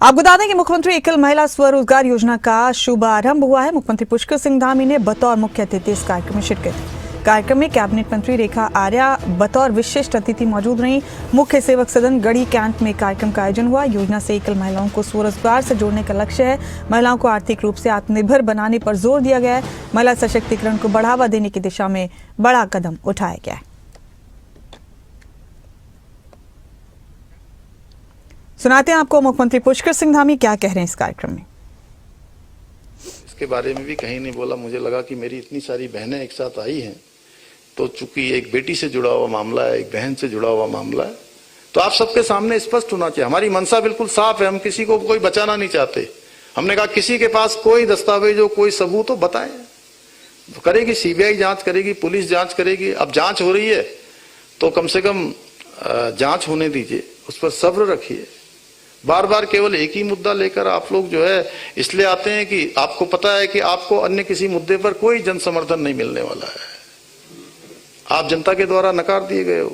आपको बता दें कि मुख्यमंत्री एकल महिला स्वरोजगार योजना का शुभारंभ हुआ है। मुख्यमंत्री पुष्कर सिंह धामी ने बतौर मुख्य अतिथि इस कार्यक्रम में शिरकत की। कार्यक्रम में कैबिनेट मंत्री रेखा आर्या बतौर विशिष्ट अतिथि मौजूद रहीं। मुख्य सेवक सदन गढ़ी कैंप में कार्यक्रम का आयोजन हुआ। योजना से एकल महिलाओं को स्वरोजगार से जोड़ने का लक्ष्य है। महिलाओं को आर्थिक रूप से आत्मनिर्भर बनाने पर जोर दिया गया है। महिला सशक्तिकरण को बढ़ावा देने की दिशा में बड़ा कदम उठाया गया है। सुनाते हैं आपको मुख्यमंत्री पुष्कर सिंह धामी क्या कह रहे हैं इस कार्यक्रम में। इसके बारे में भी कहीं नहीं बोला। मुझे लगा कि मेरी इतनी सारी बहनें एक साथ आई हैं, तो चूंकि एक बेटी से जुड़ा हुआ मामला है, एक बहन से जुड़ा हुआ मामला है, तो आप सबके सामने स्पष्ट होना चाहिए। हमारी मंशा बिल्कुल साफ है, हम किसी को कोई बचाना नहीं चाहते। हमने कहा किसी के पास कोई दस्तावेज हो, कोई सबूत हो, बताएं। तो करेगी सीबीआई जांच करेगी, पुलिस जांच करेगी। अब जांच हो रही है तो कम से कम जांच होने दीजिए, उस पर सब्र रखिए। बार बार केवल एक ही मुद्दा लेकर आप लोग जो है इसलिए आते हैं कि आपको पता है कि आपको अन्य किसी मुद्दे पर कोई जन समर्थन नहीं मिलने वाला है। आप जनता के द्वारा नकार दिए गए हो,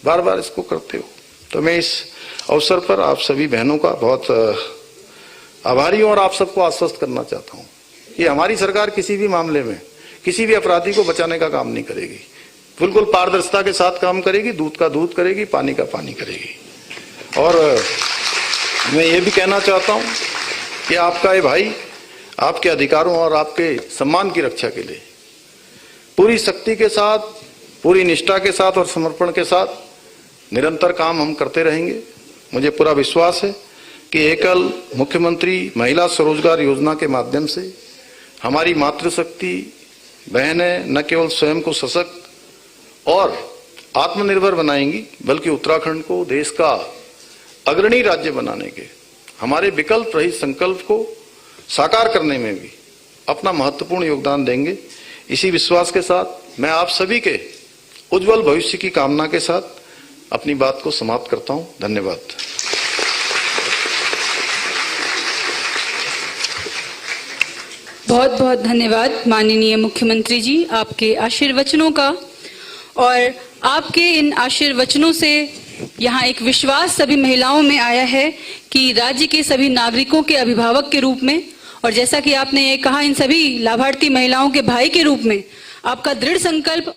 बार बार इसको करते हो। तो मैं इस अवसर पर आप सभी बहनों का बहुत आभारी हूं और आप सबको आश्वस्त करना चाहता हूं कि हमारी सरकार किसी भी मामले में किसी भी अपराधी को बचाने का काम नहीं करेगी। बिल्कुल पारदर्शिता के साथ काम करेगी, दूध का दूध करेगी, पानी का पानी करेगी। और मैं ये भी कहना चाहता हूं कि आपका ये भाई आपके अधिकारों और आपके सम्मान की रक्षा के लिए पूरी शक्ति के साथ, पूरी निष्ठा के साथ और समर्पण के साथ निरंतर काम हम करते रहेंगे। मुझे पूरा विश्वास है कि एकल मुख्यमंत्री महिला स्वरोजगार योजना के माध्यम से हमारी मातृशक्ति बहनें न केवल स्वयं को सशक्त और आत्मनिर्भर बनाएंगी, बल्कि उत्तराखंड को देश का अग्रणी राज्य बनाने के हमारे विकल्प रहित संकल्प को साकार करने में भी अपना महत्वपूर्ण योगदान देंगे। इसी विश्वास के साथ मैं आप सभी के उज्जवल भविष्य की कामना के साथ अपनी बात को समाप्त करता हूं। धन्यवाद। बहुत बहुत धन्यवाद माननीय मुख्यमंत्री जी आपके आशीर्वचनों का। और आपके इन आशीर्वचनों से यहाँ एक विश्वास सभी महिलाओं में आया है कि राज्य के सभी नागरिकों के अभिभावक के रूप में, और जैसा कि आपने ये कहा, इन सभी लाभार्थी महिलाओं के भाई के रूप में आपका दृढ़ संकल्प।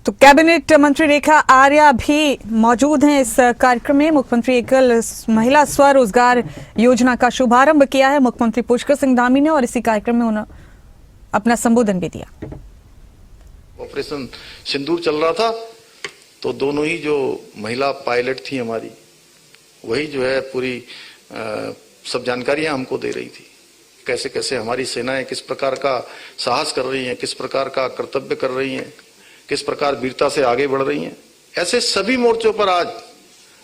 तो कैबिनेट मंत्री रेखा आर्या भी मौजूद हैं इस कार्यक्रम में। मुख्यमंत्री एकल महिला स्वरोजगार योजना का शुभारंभ किया है मुख्यमंत्री पुष्कर सिंह धामी ने, और इसी कार्यक्रम में उन्होंने अपना संबोधन भी दिया। ऑपरेशन सिंदूर चल रहा था तो दोनों ही जो महिला पायलट थी हमारी, वही जो है पूरी सब जानकारियां हमको दे रही थी। कैसे कैसे हमारी सेनाएं किस प्रकार का साहस कर रही हैं, किस प्रकार का कर्तव्य कर रही हैं, किस प्रकार वीरता से आगे बढ़ रही हैं। ऐसे सभी मोर्चों पर आज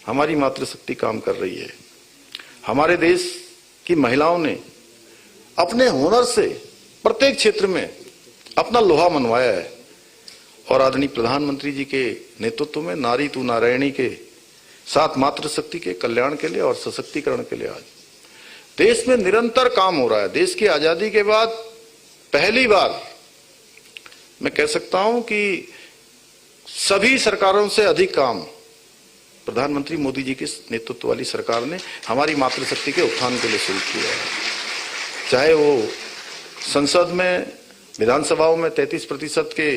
हमारी मातृशक्ति काम कर रही है। हमारे देश की महिलाओं ने अपने हुनर से प्रत्येक क्षेत्र में अपना लोहा मनवाया है। और आदरणीय प्रधानमंत्री जी के नेतृत्व में नारी तू नारायणी के साथ मातृशक्ति के कल्याण के लिए और सशक्तिकरण के लिए आज देश में निरंतर काम हो रहा है। देश की आजादी के बाद पहली बार मैं कह सकता हूं कि सभी सरकारों से अधिक काम प्रधानमंत्री मोदी जी के नेतृत्व वाली सरकार ने हमारी मातृशक्ति के उत्थान के लिए शुरू किया है। चाहे वो संसद में, विधानसभाओं में 33% के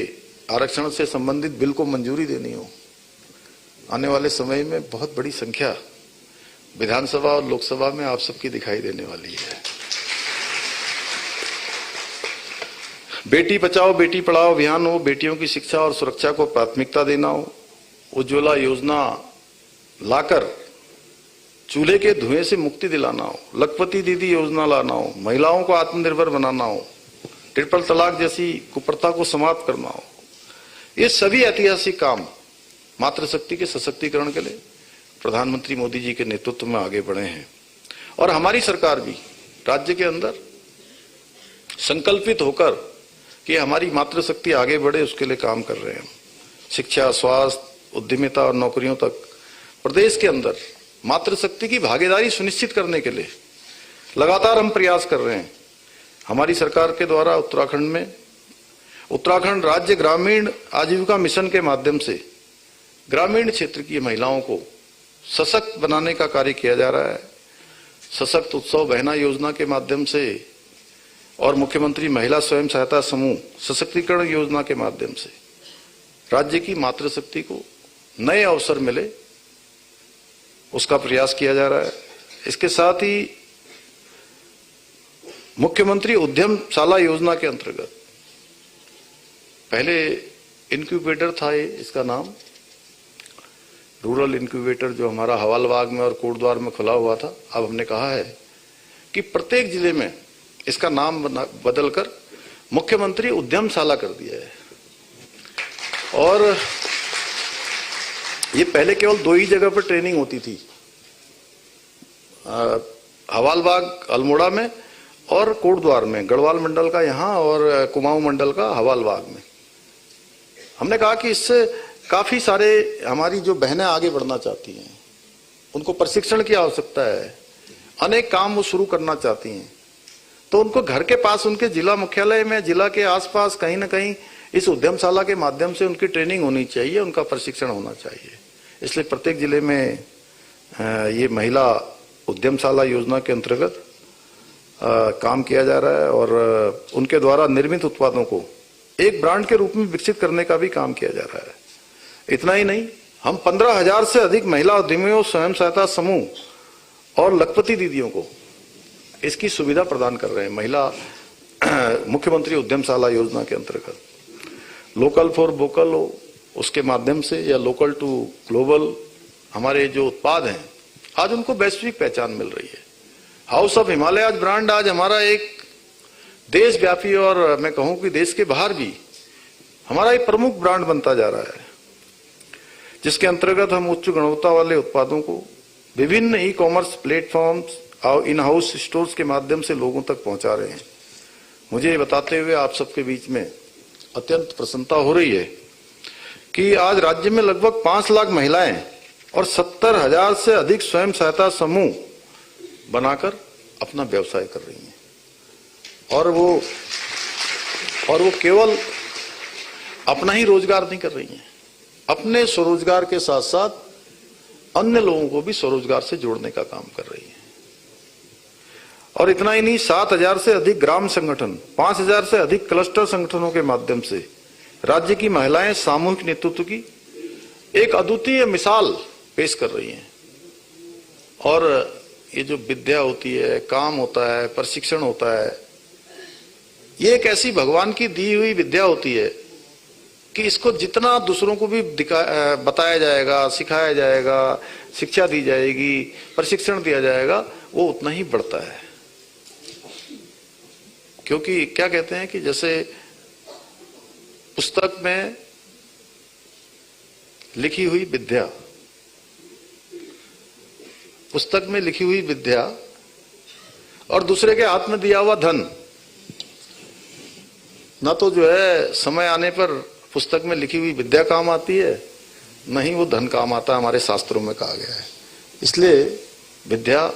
आरक्षण से संबंधित बिल को मंजूरी देनी हो। आने वाले समय में बहुत बड़ी संख्या विधानसभा और लोकसभा में आप सबकी दिखाई देने वाली है। बेटी बचाओ बेटी पढ़ाओ अभियान हो, बेटियों की शिक्षा और सुरक्षा को प्राथमिकता देना हो, उज्ज्वला योजना लाकर चूल्हे के धुएं से मुक्ति दिलाना हो, लखपति दीदी योजना लाना हो, महिलाओं को आत्मनिर्भर बनाना हो, ट्रिपल तलाक जैसी कुप्रथा को समाप्त करना हो। ये सभी ऐतिहासिक काम मातृशक्ति के सशक्तिकरण के लिए प्रधानमंत्री मोदी जी के नेतृत्व में आगे बढ़े हैं। और हमारी सरकार भी राज्य के अंदर संकल्पित होकर कि हमारी मातृशक्ति आगे बढ़े उसके लिए काम कर रहे हैं। शिक्षा, स्वास्थ्य, उद्यमिता और नौकरियों तक प्रदेश के अंदर मातृशक्ति की भागीदारी सुनिश्चित करने के लिए लगातार हम प्रयास कर रहे हैं। हमारी सरकार के द्वारा उत्तराखंड में उत्तराखंड राज्य ग्रामीण आजीविका मिशन के माध्यम से ग्रामीण क्षेत्र की महिलाओं को सशक्त बनाने का कार्य किया जा रहा है। सशक्त उत्सव बहना योजना के माध्यम से और मुख्यमंत्री महिला स्वयं सहायता समूह सशक्तिकरण योजना के माध्यम से राज्य की मातृशक्ति को नए अवसर मिले, उसका प्रयास किया जा रहा है। इसके साथ ही मुख्यमंत्री उद्यमशाला योजना के अंतर्गत पहले इनक्यूबेटर था, इसका नाम रूरल इनक्यूबेटर, जो हमारा हवालबाग में और कोटद्वार में खुला हुआ था। अब हमने कहा है कि प्रत्येक जिले में इसका नाम बदलकर मुख्यमंत्री उद्यमशाला कर दिया है। और ये पहले केवल 2 ही जगह पर ट्रेनिंग होती थी, हवालबाग अल्मोड़ा में और कोटद्वार में, गढ़वाल मंडल का यहाँ और कुमाऊं मंडल का हवालबाग में। हमने कहा कि इससे काफी सारे हमारी जो बहनें आगे बढ़ना चाहती हैं, उनको प्रशिक्षण की आवश्यकता है, अनेक काम वो शुरू करना चाहती हैं, तो उनको घर के पास उनके जिला मुख्यालय में, जिला के आसपास कहीं ना कहीं इस उद्यमशाला के माध्यम से उनकी ट्रेनिंग होनी चाहिए, उनका प्रशिक्षण होना चाहिए। इसलिए प्रत्येक जिले में ये महिला उद्यमशाला योजना के अंतर्गत काम किया जा रहा है और उनके द्वारा निर्मित उत्पादों को एक ब्रांड के रूप में विकसित करने का भी काम किया जा रहा है। इतना ही नहीं, हम 15,000 से अधिक महिला उद्यमियों, स्वयं सहायता समूह और लखपति दीदियों को इसकी सुविधा प्रदान कर रहे हैं। महिला मुख्यमंत्री उद्यमशाला योजना के अंतर्गत लोकल फॉर वोकल हो, उसके माध्यम से, या लोकल टू ग्लोबल, हमारे जो उत्पाद हैं आज उनको वैश्विक पहचान मिल रही है। हाउस ऑफ हिमालय ब्रांड आज हमारा एक देशव्यापी और मैं कहूं कि देश के बाहर भी हमारा एक प्रमुख ब्रांड बनता जा रहा है, जिसके अंतर्गत हम उच्च गुणवत्ता वाले उत्पादों को विभिन्न ई कॉमर्स प्लेटफॉर्म्स और इन हाउस स्टोर्स के माध्यम से लोगों तक पहुंचा रहे हैं। मुझे बताते हुए आप सबके बीच में अत्यंत प्रसन्नता हो रही है कि आज राज्य में लगभग 5 लाख महिलाएं और 70,000 से अधिक स्वयं सहायता समूह बनाकर अपना व्यवसाय कर रही हैं। और वो केवल अपना ही रोजगार नहीं कर रही हैं, अपने स्वरोजगार के साथ साथ अन्य लोगों को भी स्वरोजगार से जोड़ने का काम कर रही है। और इतना ही नहीं, 7,000 से अधिक ग्राम संगठन, 5,000 से अधिक क्लस्टर संगठनों के माध्यम से राज्य की महिलाएं सामूहिक नेतृत्व की एक अद्वितीय मिसाल पेश कर रही हैं। और ये जो विद्या होती है, काम होता है, प्रशिक्षण होता है, ये एक ऐसी भगवान की दी हुई विद्या होती है कि इसको जितना दूसरों को भी बताया जाएगा, सिखाया जाएगा, शिक्षा दी जाएगी, प्रशिक्षण दिया जाएगा, वो उतना ही बढ़ता है। क्योंकि क्या कहते हैं कि जैसे पुस्तक में लिखी हुई विद्या, पुस्तक में लिखी हुई विद्या और दूसरे के हाथ में दिया हुआ धन, ना तो जो है समय आने पर पुस्तक में लिखी हुई विद्या काम आती है, नहीं वो धन काम आता, हमारे शास्त्रों में कहा गया है। इसलिए विद्या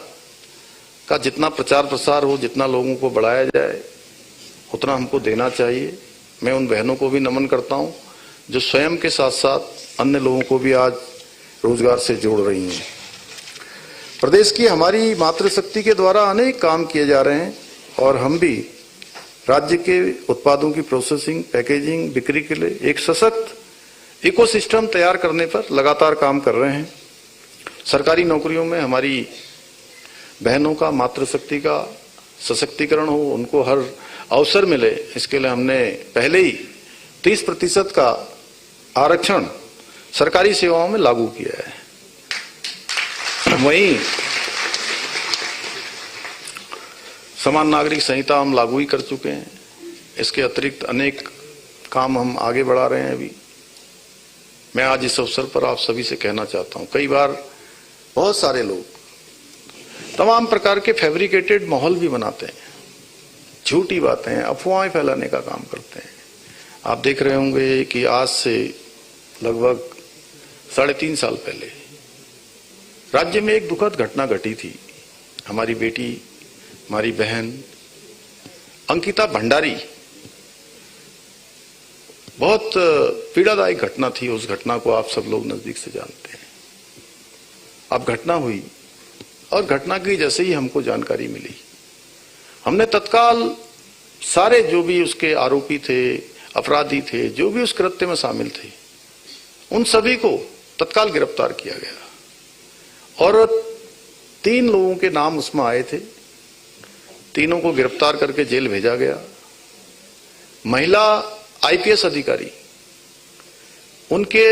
का जितना प्रचार प्रसार हो, जितना लोगों को बढ़ाया जाए, उतना हमको देना चाहिए। मैं उन बहनों को भी नमन करता हूं जो स्वयं के साथ साथ अन्य लोगों को भी आज रोजगार से जोड़ रही हैं। प्रदेश की हमारी मातृशक्ति के द्वारा अनेक काम किए जा रहे हैं और हम भी राज्य के उत्पादों की प्रोसेसिंग, पैकेजिंग, बिक्री के लिए एक सशक्त इकोसिस्टम तैयार करने पर लगातार काम कर रहे हैं। सरकारी नौकरियों में हमारी बहनों का, मातृशक्ति का सशक्तिकरण हो, उनको हर अवसर मिले, इसके लिए हमने पहले ही 30% का आरक्षण सरकारी सेवाओं में लागू किया है। वहीं समान नागरिक संहिता हम लागू ही कर चुके हैं। इसके अतिरिक्त अनेक काम हम आगे बढ़ा रहे हैं। अभी मैं आज इस अवसर पर आप सभी से कहना चाहता हूं, कई बार बहुत सारे लोग तमाम प्रकार के फैब्रिकेटेड माहौल भी बनाते हैं, झूठी बातें, अफवाहें फैलाने का काम करते हैं। आप देख रहे होंगे कि आज से लगभग 3.5 साल पहले राज्य में एक दुखद घटना घटी थी। हमारी बेटी, हमारी बहन अंकिता भंडारी बहुत पीड़ादायक घटना थी। उस घटना को आप सब लोग नजदीक से जानते हैं। अब घटना हुई और घटना की जैसे ही हमको जानकारी मिली, हमने तत्काल सारे जो भी उसके आरोपी थे, अपराधी थे, जो भी उस कृत्य में शामिल थे, उन सभी को तत्काल गिरफ्तार किया गया और 3 लोगों के नाम उसमें आए थे। तीनों को गिरफ्तार करके जेल भेजा गया। महिला आईपीएस अधिकारी, उनके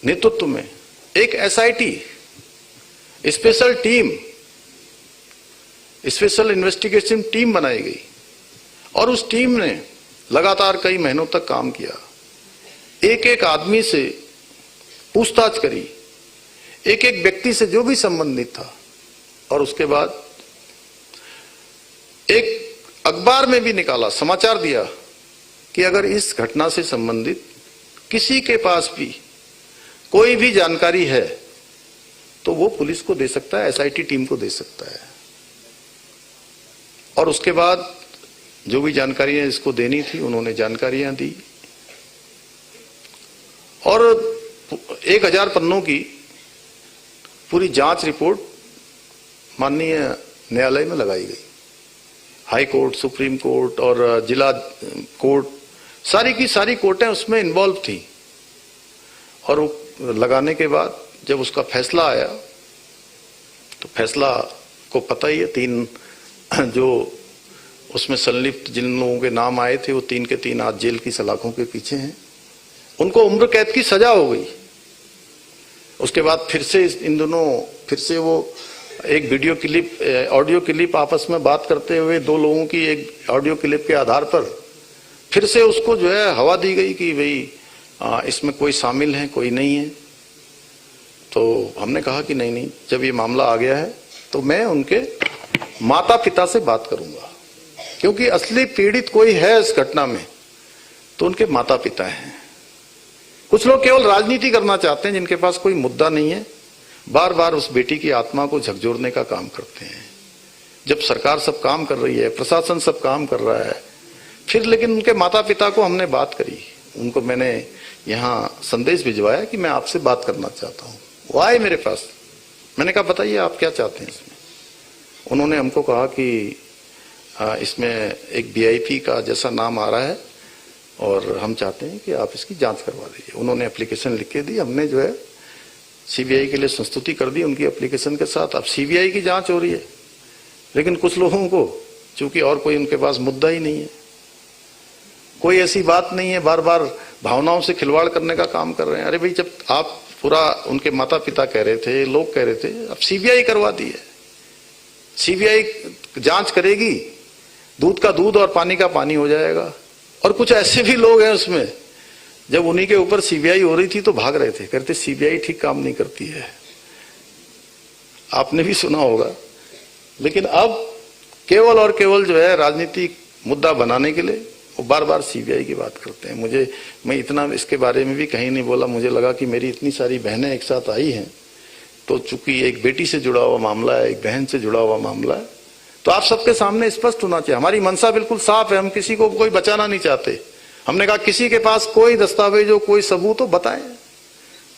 नेतृत्व में एक SIT special team, special investigation team बनाई गई और उस टीम ने लगातार कई महीनों तक काम किया। एक एक आदमी से पूछताछ करी, एक एक व्यक्ति से जो भी संबंधित था, और उसके बाद एक अखबार में भी निकाला, समाचार दिया कि अगर इस घटना से संबंधित किसी के पास भी कोई भी जानकारी है तो वो पुलिस को दे सकता है, एसआईटी टीम को दे सकता है। और उसके बाद जो भी जानकारियां इसको देनी थी उन्होंने जानकारियां दी और 1000 पन्नों की पूरी जांच रिपोर्ट माननीय न्यायालय में लगाई गई। हाई कोर्ट, सुप्रीम कोर्ट और जिला कोर्ट, सारी की सारी कोर्टें उसमें इन्वॉल्व थी। और वो लगाने के बाद जब उसका फैसला आया तो फैसला को पता ही है, 3 जो उसमें संलिप्त जिन लोगों के नाम आए थे वो 3 के 3 आज जेल की सलाखों के पीछे हैं। उनको उम्र कैद की सजा हो गई। उसके बाद फिर से इन दोनों फिर से वो एक वीडियो क्लिप, ऑडियो क्लिप आपस में बात करते हुए 2 लोगों की एक ऑडियो क्लिप के आधार पर फिर से उसको जो है हवा दी गई कि भाई इसमें कोई शामिल है, कोई नहीं है। तो हमने कहा कि नहीं, जब ये मामला आ गया है तो मैं उनके माता पिता से बात करूंगा, क्योंकि असली पीड़ित कोई है इस घटना में तो उनके माता पिता हैं। कुछ लोग केवल राजनीति करना चाहते हैं, जिनके पास कोई मुद्दा नहीं है, बार बार उस बेटी की आत्मा को झकझोरने का काम करते हैं। जब सरकार सब काम कर रही है, प्रशासन सब काम कर रहा है, फिर लेकिन उनके माता पिता को हमने बात करी, उनको मैंने यहाँ संदेश भिजवाया कि मैं आपसे बात करना चाहता हूँ। वो आए मेरे पास, मैंने कहा बताइए आप क्या चाहते हैं इसमें। उन्होंने हमको कहा कि इसमें एक वीआईपी का जैसा नाम आ रहा है और हम चाहते हैं कि आप इसकी जांच करवा दीजिए। उन्होंने एप्लीकेशन लिख के दी, हमने जो है सीबीआई के लिए संस्तुति कर दी उनकी एप्लीकेशन के साथ। अब सीबीआई की जांच हो रही है, लेकिन कुछ लोगों को चूंकि और कोई उनके पास मुद्दा ही नहीं है, कोई ऐसी बात नहीं है, बार बार भावनाओं से खिलवाड़ करने का काम कर रहे हैं। अरे भाई, जब आप पूरा उनके माता पिता कह रहे थे, लोग कह रहे थे, अब सीबीआई करवा दी है। सीबीआई जांच करेगी, दूध का दूध और पानी का पानी हो जाएगा। और कुछ ऐसे भी लोग हैं उसमें, जब उन्हीं के ऊपर सीबीआई हो रही थी तो भाग रहे थे, कहते सीबीआई ठीक काम नहीं करती है। आपने भी सुना होगा। लेकिन अब केवल और केवल जो है राजनीतिक मुद्दा बनाने के लिए वो बार बार सीबीआई की बात करते हैं। मैं इतना इसके बारे में भी कहीं नहीं बोला। मुझे लगा कि मेरी इतनी सारी बहनें एक साथ आई हैं, तो चूंकि एक बेटी से जुड़ा हुआ मामला है, एक बहन से जुड़ा हुआ मामला है, तो आप सबके सामने स्पष्ट होना चाहिए। हमारी मंशा बिल्कुल साफ है, हम किसी को कोई बचाना नहीं चाहते। हमने कहा किसी के पास कोई दस्तावेज हो, कोई सबूत हो, बताएं।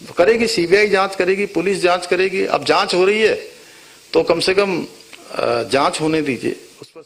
तो करेगी सीबीआई जांच करेगी, पुलिस जांच करेगी। अब जांच हो रही है तो कम से कम जांच होने दीजिए उस पर।